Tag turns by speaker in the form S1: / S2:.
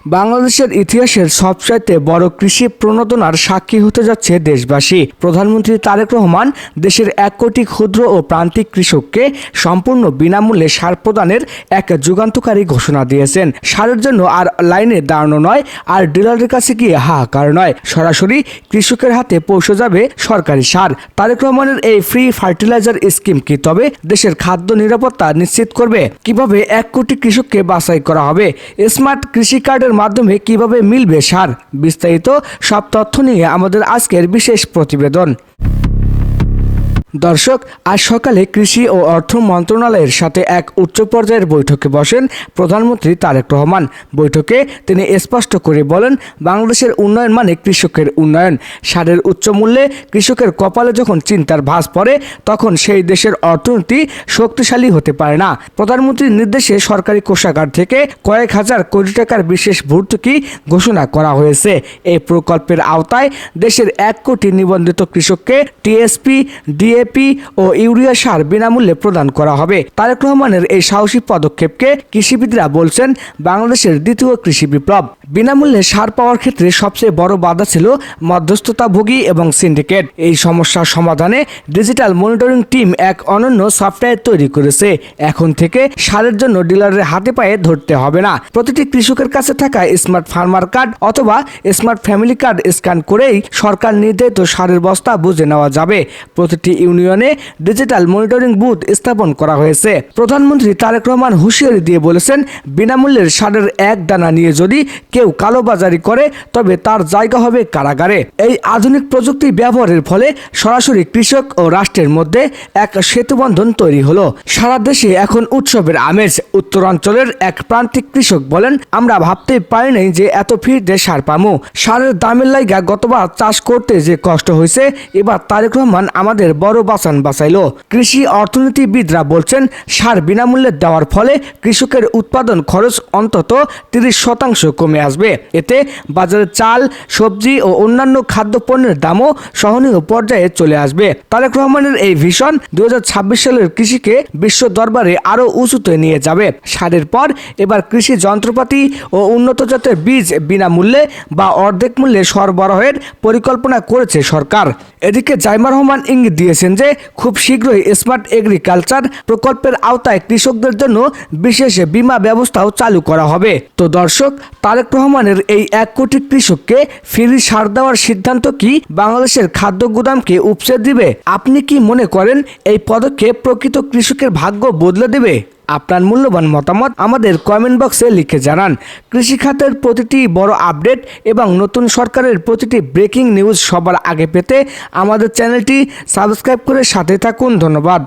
S1: বাংলাদেশের ইতিহাসের সবচাইতে বড় কৃষি প্রণোদনার সাক্ষী হতে যাচ্ছে দেশবাসী। প্রধানমন্ত্রী তারেক রহমান দেশের 1 কোটি ক্ষুদ্র ও প্রান্তিক কৃষককে সম্পূর্ণ বিনামূল্যে সার প্রদানের এক যুগান্তকারী ঘোষণা দিয়েছেন। সারের জন্য আর লাইনে দাঁড়ানো নয়, আর ডিলারের কাছে গিয়ে হাহাকার নয়, সরাসরি কৃষকের হাতে পৌঁছে যাবে সরকারি সার। তারেক রহমানের এই ফ্রি ফার্টিলাইজার স্কিম কি তবে দেশের খাদ্য নিরাপত্তা নিশ্চিত করবে? কিভাবে 1 কোটি কৃষককে বাছাই করা হবে? স্মার্ট কৃষি কার্ডের মাধ্যমে কিভাবে মিলবে সার? বিস্তারিত সব তথ্য নিয়ে আমাদের আজকের বিশেষ প্রতিবেদন। দর্শক, আজ সকালে কৃষি ও অর্থ মন্ত্রণালয়ের সাথে এক উচ্চ পর্যায়ের বৈঠকে বসেন প্রধানমন্ত্রী তারেক রহমান। বৈঠকে তিনি স্পষ্ট করে বলেন, বাংলাদেশের উন্নয়ন মানে কৃষকের উন্নয়ন। সারের উচ্চ মূল্যে কৃষকের কপালে যখন চিন্তার ভাঁজ পড়ে, তখন সেই দেশের অর্থনীতি শক্তিশালী হতে পারে না। প্রধানমন্ত্রীর নির্দেশে সরকারি কোষাগার থেকে কয়েক হাজার কোটি টাকার বিশেষ ভর্তুকি ঘোষণা করা হয়েছে। এই প্রকল্পের আওতায় দেশের 1 কোটি নিবন্ধিত কৃষককে টিএসপি, ডিএপি ও ইউরিয়া সার বিনামূল্যে প্রদান করা হবে। তারেক রহমানের এই সাহসী পদক্ষেপকে কৃষিবিদরা বলছেন বাংলাদেশের দ্বিতীয় কৃষি বিপ্লব। বিনামূল্যে সার পাওয়ার ক্ষেত্রে সবচেয়ে বড় বাধা ছিল মধ্যস্থতাভোগী এবং সিন্ডিকেট। এই সমস্যার সমাধানে ডিজিটাল মনিটরিং টিম এক অনন্য সফটওয়্যার তৈরি করেছে। এখন থেকে সারের জন্য ডিলারের হাতে পায়ে ধরতে হবে না। প্রতিটি কৃষকের কাছে থাকা স্মার্ট ফার্মার কার্ড অথবা স্মার্ট ফ্যামিলি কার্ড স্ক্যান করেই সরকার নির্ধারিত সারের বস্তা বুঝে নেওয়া যাবে। প্রতিটি ইউনিয়নে ডিজিটাল মনিটরিং বুথ স্থাপন করা হয়েছে। প্রধানমন্ত্রী তারেক রহমান হুঁশিয়ারি দিয়ে বলেছেন, বিনামূল্যের সারের এক দানা নিয়ে যদি কেউ কালোবাজারি করে, তবে তার জায়গা হবে কারাগারে। এই আধুনিক প্রযুক্তি ব্যবহারের ফলে সরাসরি কৃষক ও রাষ্ট্রের মধ্যে এক সেতুবন্ধন তৈরি হলো। সারা দেশে এখন উৎসবের আমেজ। উত্তরাঞ্চলের এক প্রান্তিক কৃষক বলেন, আমরা ভাবতে পারিনি যে এত ফ্রিতে সার পামু। সারের দামের লাইগা গতবার চাষ করতে যে কষ্ট হয়েছে, এবার তারেক রহমান আমাদের বড় বাঁচান বাঁচাইলো। কৃষি অর্থনীতিবিদরা বলছেন, সার বিনামূল্যে দেওয়ার ফলে কৃষকের উৎপাদন খরচ অন্তত 30% কমে আসবে। এতে বাজারে চাল, সবজি ও অন্যান্য খাদ্যপণ্যের দামও সহনীয় পর্যায়ে চলে আসবে। তারেক রহমানের এই ভিশন 2026 সালের কৃষিকে বিশ্ব দরবারে আরও উঁচুতে নিয়ে যাবে। সারের পর এবার কৃষি যন্ত্রপাতি ও উন্নত জাতের বীজ বিনামূল্যে বা অর্ধেক মূল্যে সরবরাহের পরিকল্পনা করেছে সরকার। এদিকে জাইমা রহমান ইঙ্গিত দিয়েছেন যে খুব শীঘ্রই স্মার্ট এগ্রিকালচার প্রকল্পের আওতায় কৃষকদের জন্য বিশেষ বীমা ব্যবস্থাও চালু করা হবে। তো দর্শক, তারেক রহমানের এই 1 কোটি কৃষককে ফ্রি সার দেওয়ার সিদ্ধান্ত কি বাংলাদেশের খাদ্য গুদামকে উপচে দিবে? আপনি কি মনে করেন এই পদক্ষেপ প্রকৃত কৃষকের ভাগ্য বদলে দেবে? আপনার মূল্যবান মতামত আমাদের কমেন্ট বক্সে লিখে জানান। কৃষি খাতের প্রতিটি বড় আপডেট এবং নতুন সরকারের প্রতিটি ব্রেকিং নিউজ সবার আগে পেতে আমাদের চ্যানেলটি সাবস্ক্রাইব করে সাথে থাকুন। ধন্যবাদ।